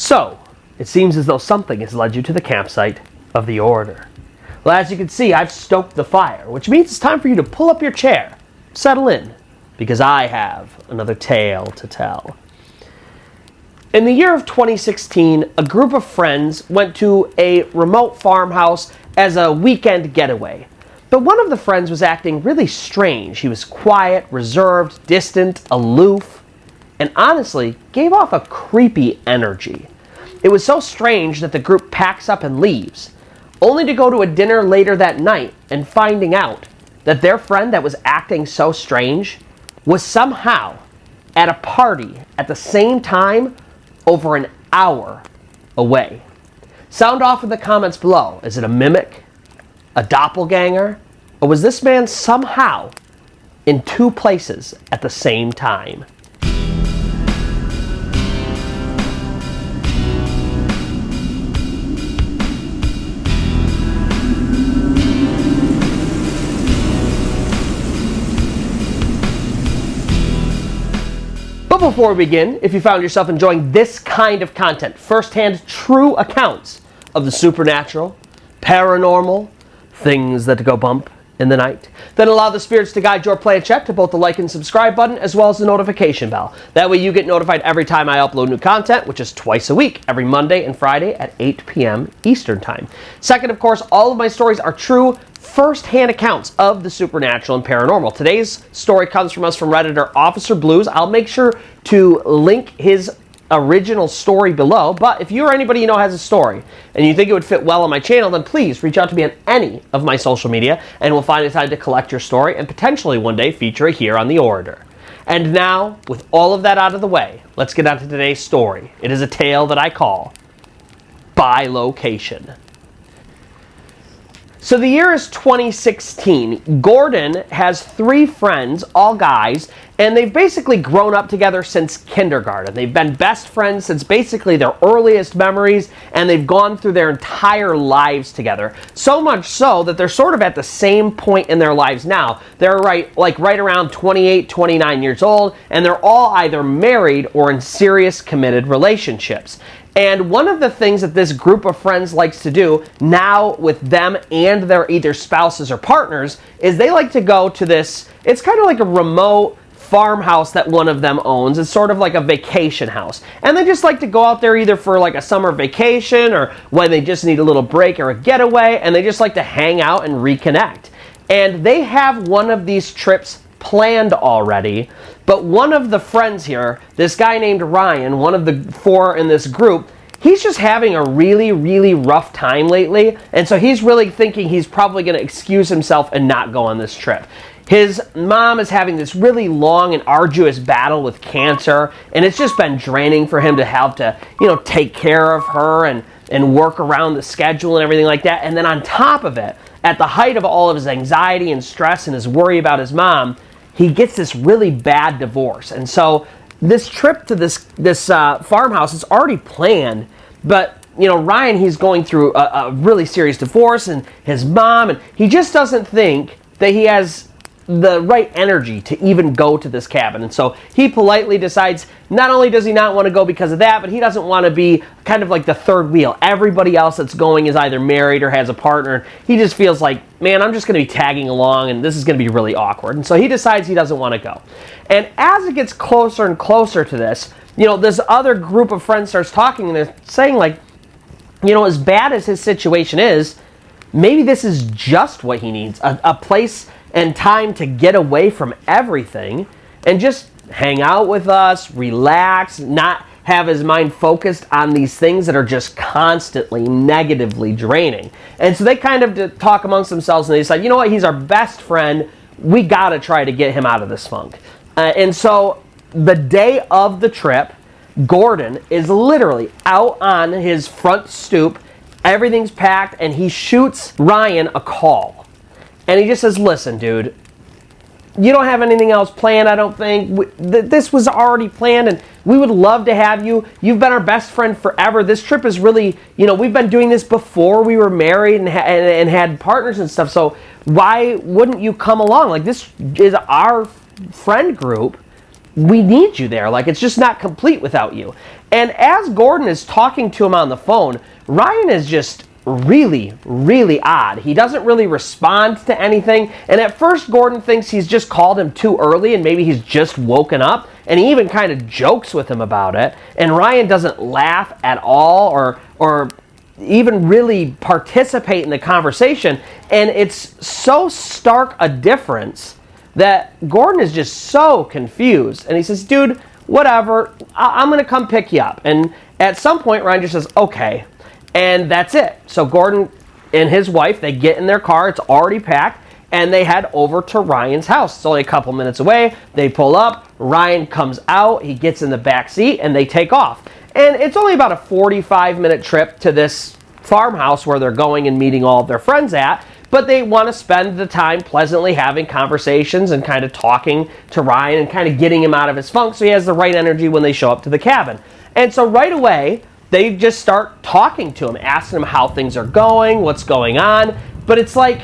So, it seems as though something has led you to the campsite of the Orator. Well, as you can see, I've stoked the fire, which means it's time for you to pull up your chair, settle in, because I have another tale to tell. In the year of 2016, a group of friends went to a remote farmhouse as a weekend getaway. But one of the friends was acting really strange. He was quiet, reserved, distant, aloof, and honestly gave off a creepy energy. It was so strange that the group packs up and leaves, only to go to a dinner later that night and finding out that their friend that was acting so strange was somehow at a party at the same time over an hour away. Sound off in the comments below. Is it a mimic? A doppelganger? Or was this man somehow in two places at the same time? But before we begin, if you found yourself enjoying this kind of content, first-hand true accounts of the supernatural, paranormal, things that go bump in the night, then allow the spirits to guide your play and check to both the like and subscribe button as well as the notification bell. That way you get notified every time I upload new content, which is twice a week, every Monday and Friday at 8 p.m. Eastern Time. Second, of course, all of my stories are true first-hand accounts of the supernatural and paranormal. Today's story comes from us from Redditor Officer Blues. I'll make sure to link his original story below, but if you or anybody you know has a story and you think it would fit well on my channel, then please reach out to me on any of my social media and we'll find a time to collect your story and potentially one day feature it here on the Orator. And now, with all of that out of the way, let's get on to today's story. It is a tale that I call By Location. So the year is 2016. Gordon has three friends, all guys, and they've basically grown up together since kindergarten. They've been best friends since basically their earliest memories, and they've gone through their entire lives together. So much so that they're sort of at the same point in their lives now. They're right around 28, 29 years old, and they're all either married or in serious committed relationships. And one of the things that this group of friends likes to do now with them and their either spouses or partners is they like to go to this, it's kind of like a remote farmhouse that one of them owns. It's sort of like a vacation house. And they just like to go out there either for like a summer vacation or when they just need a little break or a getaway, and they just like to hang out and reconnect. And they have one of these trips planned already, but one of the friends here, this guy named Ryan, one of the four in this group, he's just having a really, really rough time lately, and so he's really thinking he's probably going to excuse himself and not go on this trip. His mom is having this really long and arduous battle with cancer, and it's just been draining for him to have to, take care of her and work around the schedule and everything like that. And then on top of it, at the height of all of his anxiety and stress and his worry about his mom, he gets this really bad divorce. And so this trip to this farmhouse is already planned, but Ryan, he's going through a really serious divorce, and his mom, and he just doesn't think that he has the right energy to even go to this cabin. And so he politely decides not only does he not want to go because of that, but he doesn't want to be kind of like the third wheel. Everybody else that's going is either married or has a partner. He just feels like, man, I'm just going to be tagging along and this is going to be really awkward. And so he decides he doesn't want to go. And as it gets closer and closer to this, this other group of friends starts talking, and they're saying like, as bad as his situation is, maybe this is just what he needs, a place and time to get away from everything and just hang out with us, relax, not have his mind focused on these things that are just constantly negatively draining. And so they kind of talk amongst themselves, and they decide, you know what, he's our best friend. We got to try to get him out of this funk. And so the day of the trip, Gordon is literally out on his front stoop. Everything's packed, and he shoots Ryan a call. And he just says, listen, dude, you don't have anything else planned, I don't think. This was already planned, and we would love to have you. You've been our best friend forever. This trip is really, we've been doing this before we were married and had partners and stuff, so why wouldn't you come along? Like, this is our friend group, we need you there. Like, it's just not complete without you. And as Gordon is talking to him on the phone, Ryan is just really, really odd. He doesn't really respond to anything. And at first, Gordon thinks he's just called him too early and maybe he's just woken up. And he even kind of jokes with him about it. And Ryan doesn't laugh at all or even really participate in the conversation. And it's so stark a difference that Gordon is just so confused. And he says, dude, whatever, I'm going to come pick you up. And at some point, Ryan just says, okay. And that's it. So Gordon and his wife, they get in their car. It's already packed. And they head over to Ryan's house. It's only a couple minutes away. They pull up. Ryan comes out. He gets in the back seat. And they take off. And it's only about a 45-minute trip to this farmhouse where they're going and meeting all of their friends at. But they want to spend the time pleasantly having conversations and kind of talking to Ryan and kind of getting him out of his funk so he has the right energy when they show up to the cabin. And so right away, they just start talking to him, asking him how things are going, what's going on. But it's like,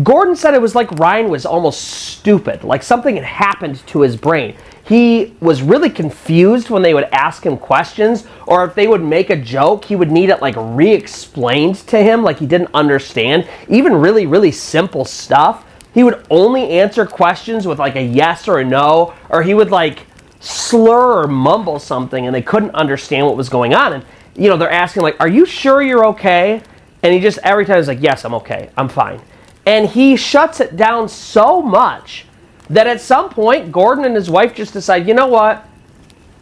Gordon said it was like Ryan was almost stupid, like something had happened to his brain. He was really confused when they would ask him questions, or if they would make a joke, he would need it like re-explained to him, like he didn't understand. Even really, really simple stuff. He would only answer questions with like a yes or a no, or he would like slur or mumble something and they couldn't understand what was going on. And, you know, they're asking like, are you sure you're okay? And he just every time is like, yes, I'm okay, I'm fine. And he shuts it down so much that at some point, Gordon and his wife just decide, you know what?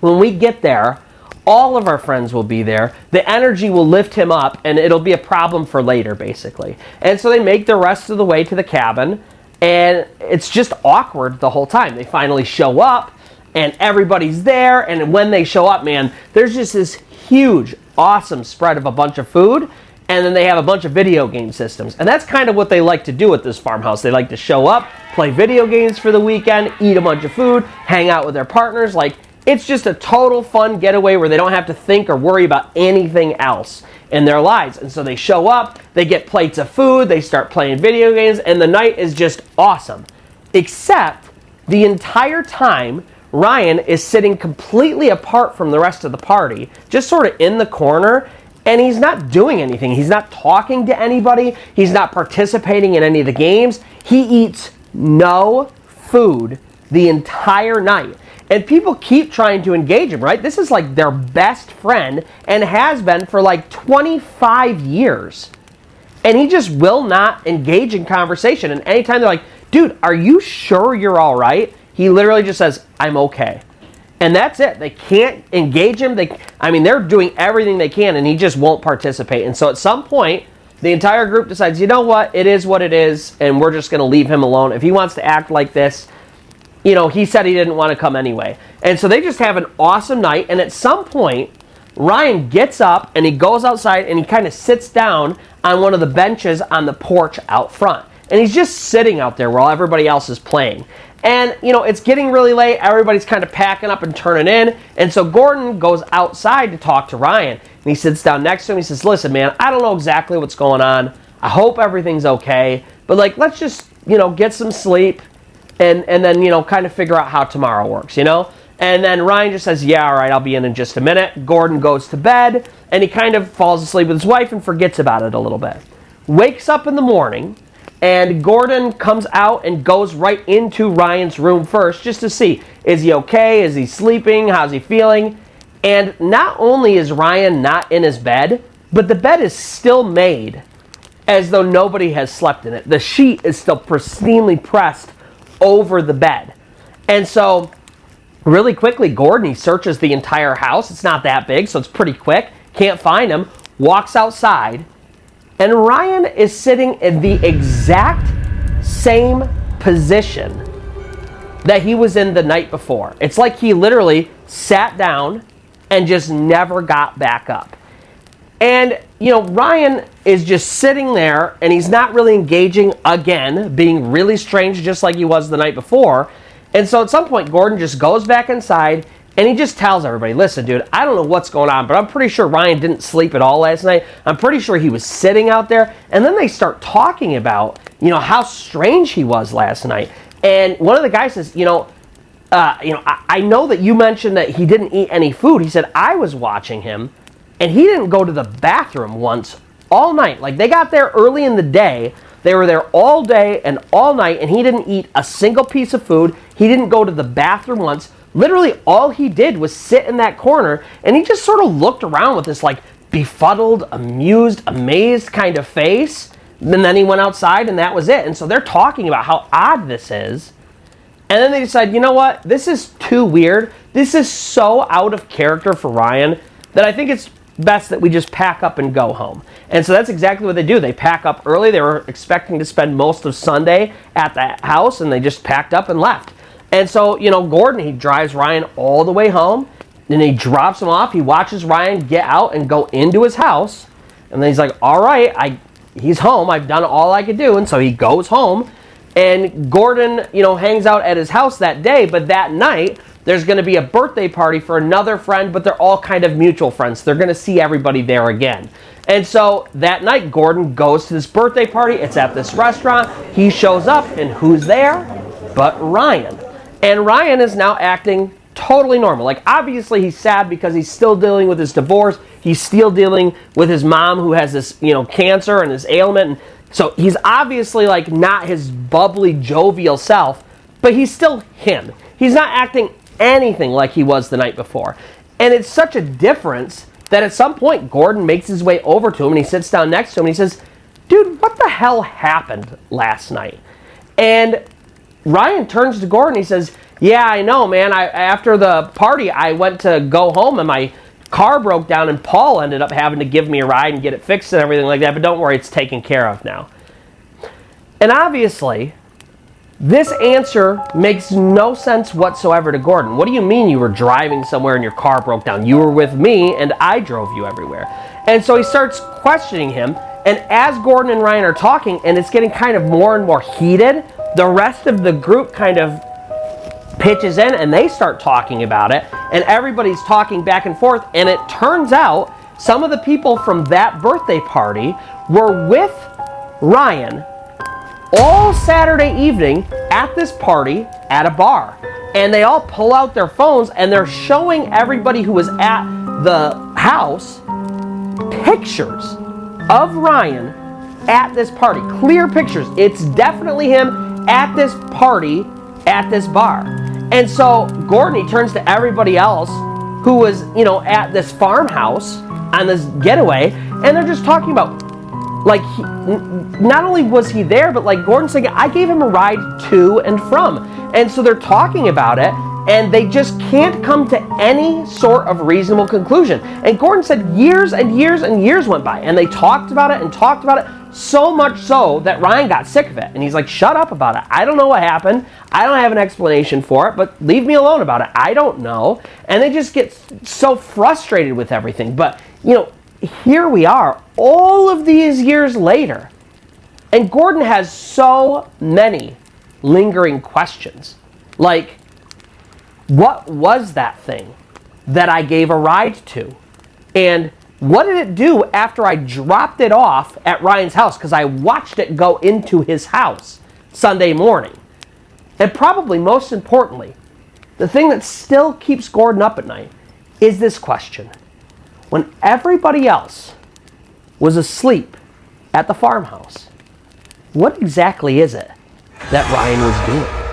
When we get there, all of our friends will be there. The energy will lift him up, and it'll be a problem for later, basically. And so they make the rest of the way to the cabin, and it's just awkward the whole time. They finally show up, and everybody's there, and when they show up, man, there's just this huge, awesome spread of a bunch of food, and then they have a bunch of video game systems. And that's kind of what they like to do at this farmhouse. They like to show up, play video games for the weekend, eat a bunch of food, hang out with their partners. Like, it's just a total fun getaway where they don't have to think or worry about anything else in their lives. And so they show up, they get plates of food, they start playing video games, and the night is just awesome. Except the entire time, Ryan is sitting completely apart from the rest of the party, just sort of in the corner. And he's not doing anything. He's not talking to anybody. He's not participating in any of the games. He eats no food the entire night. And people keep trying to engage him, right? This is like their best friend and has been for like 25 years. And he just will not engage in conversation. And anytime they're like, dude, are you sure you're all right? He literally just says, I'm okay. And that's it. They can't engage him. They're doing everything they can, and he just won't participate. And so at some point, the entire group decides, you know what? It is what it is, and we're just going to leave him alone. If he wants to act like this, you know, he said he didn't want to come anyway. And so they just have an awesome night. And at some point, Ryan gets up, and he goes outside, and he kind of sits down on one of the benches on the porch out front. And he's just sitting out there while everybody else is playing. And, you know, it's getting really late. Everybody's kind of packing up and turning in. And so Gordon goes outside to talk to Ryan. And he sits down next to him. He says, listen, man, I don't know exactly what's going on. I hope everything's okay. But, like, let's just, you know, get some sleep and then, you know, kind of figure out how tomorrow works, you know? And then Ryan just says, yeah, all right, I'll be in just a minute. Gordon goes to bed. And he kind of falls asleep with his wife and forgets about it a little bit. Wakes up in the morning. And Gordon comes out and goes right into Ryan's room first just to see, is he okay? Is he sleeping? How's he feeling? And not only is Ryan not in his bed, but the bed is still made as though nobody has slept in it. The sheet is still pristinely pressed over the bed. And so really quickly, Gordon, he searches the entire house. It's not that big, so it's pretty quick. Can't find him. Walks outside. And Ryan is sitting in the exact same position that he was in the night before. It's like he literally sat down and just never got back up. And, you know, Ryan is just sitting there and he's not really engaging again, being really strange just like he was the night before. And so at some point, Gordon just goes back inside and he just tells everybody, listen, dude, I don't know what's going on, but I'm pretty sure Ryan didn't sleep at all last night. I'm pretty sure he was sitting out there. And then they start talking about, you know, how strange he was last night. And one of the guys says, you know, I know that you mentioned that he didn't eat any food. He said, I was watching him, and he didn't go to the bathroom once all night. Like, they got there early in the day. They were there all day and all night, and he didn't eat a single piece of food. He didn't go to the bathroom once. Literally, all he did was sit in that corner, and he just sort of looked around with this, like, befuddled, amused, amazed kind of face. And then he went outside, and that was it. And so they're talking about how odd this is. And then they decide, you know what? This is too weird. This is so out of character for Ryan that I think it's best that we just pack up and go home. And so that's exactly what they do. They pack up early. They were expecting to spend most of Sunday at the house, and they just packed up and left. And so, Gordon, he drives Ryan all the way home, and he drops him off. He watches Ryan get out and go into his house, and then he's like, all right, he's home. I've done all I could do. And so he goes home, and Gordon, hangs out at his house that day, but that night, there's going to be a birthday party for another friend, but they're all kind of mutual friends. They're going to see everybody there again. And so that night, Gordon goes to this birthday party. It's at this restaurant. He shows up, and who's there but Ryan? And Ryan is now acting totally normal. Like, obviously, he's sad because he's still dealing with his divorce. He's still dealing with his mom who has this, cancer and this ailment. And so he's obviously, like, not his bubbly, jovial self, but he's still him. He's not acting anything like he was the night before. And it's such a difference that at some point Gordon makes his way over to him and he sits down next to him and he says, dude, what the hell happened last night? And Ryan turns to Gordon and he says, yeah, I know, man. After the party, I went to go home and my car broke down and Paul ended up having to give me a ride and get it fixed and everything like that. But don't worry, it's taken care of now. And obviously, this answer makes no sense whatsoever to Gordon. What do you mean you were driving somewhere and your car broke down? You were with me and I drove you everywhere. And so he starts questioning him. And as Gordon and Ryan are talking, and it's getting kind of more and more heated, the rest of the group kind of pitches in and they start talking about it. And everybody's talking back and forth. And it turns out some of the people from that birthday party were with Ryan all Saturday evening at this party at a bar. And they all pull out their phones and they're showing everybody who was at the house pictures of Ryan at this party. Clear pictures. It's definitely him at this party at this bar. And so Gordon, he turns to everybody else who was, at this farmhouse on this getaway, and they're just talking about, like, not only was he there, but like Gordon's saying, I gave him a ride to and from. And so they're talking about it, and they just can't come to any sort of reasonable conclusion. And Gordon said years and years and years went by, and they talked about it, so much so that Ryan got sick of it. And he's like, shut up about it. I don't know what happened. I don't have an explanation for it, but leave me alone about it. I don't know. And they just get so frustrated with everything. But, here we are, all of these years later, and Gordon has so many lingering questions. Like, what was that thing that I gave a ride to? And what did it do after I dropped it off at Ryan's house? Because I watched it go into his house Sunday morning. And probably most importantly, the thing that still keeps Gordon up at night is this question. When everybody else was asleep at the farmhouse, what exactly is it that Ryan was doing?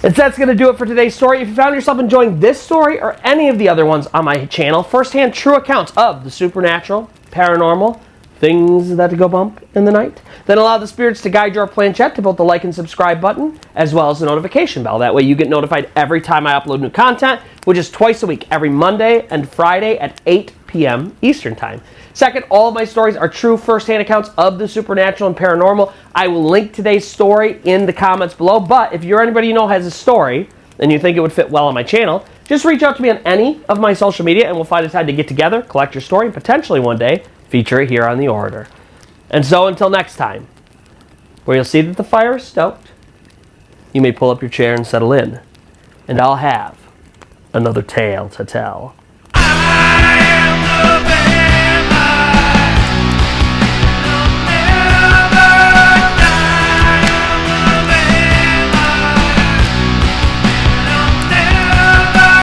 And that's going to do it for today's story. If you found yourself enjoying this story or any of the other ones on my channel, first-hand true accounts of the supernatural, paranormal, things that go bump in the night, then allow the spirits to guide your planchette to both the like and subscribe button, as well as the notification bell. That way you get notified every time I upload new content, which is twice a week, every Monday and Friday at 8 p.m. Eastern Time. Second, all of my stories are true first-hand accounts of the supernatural and paranormal. I will link today's story in the comments below, but if you're anybody you know has a story and you think it would fit well on my channel, just reach out to me on any of my social media and we'll find a time to get together, collect your story, and potentially one day feature it here on the Orator. And so until next time, where you'll see that the fire is stoked, you may pull up your chair and settle in, and I'll have another tale to tell.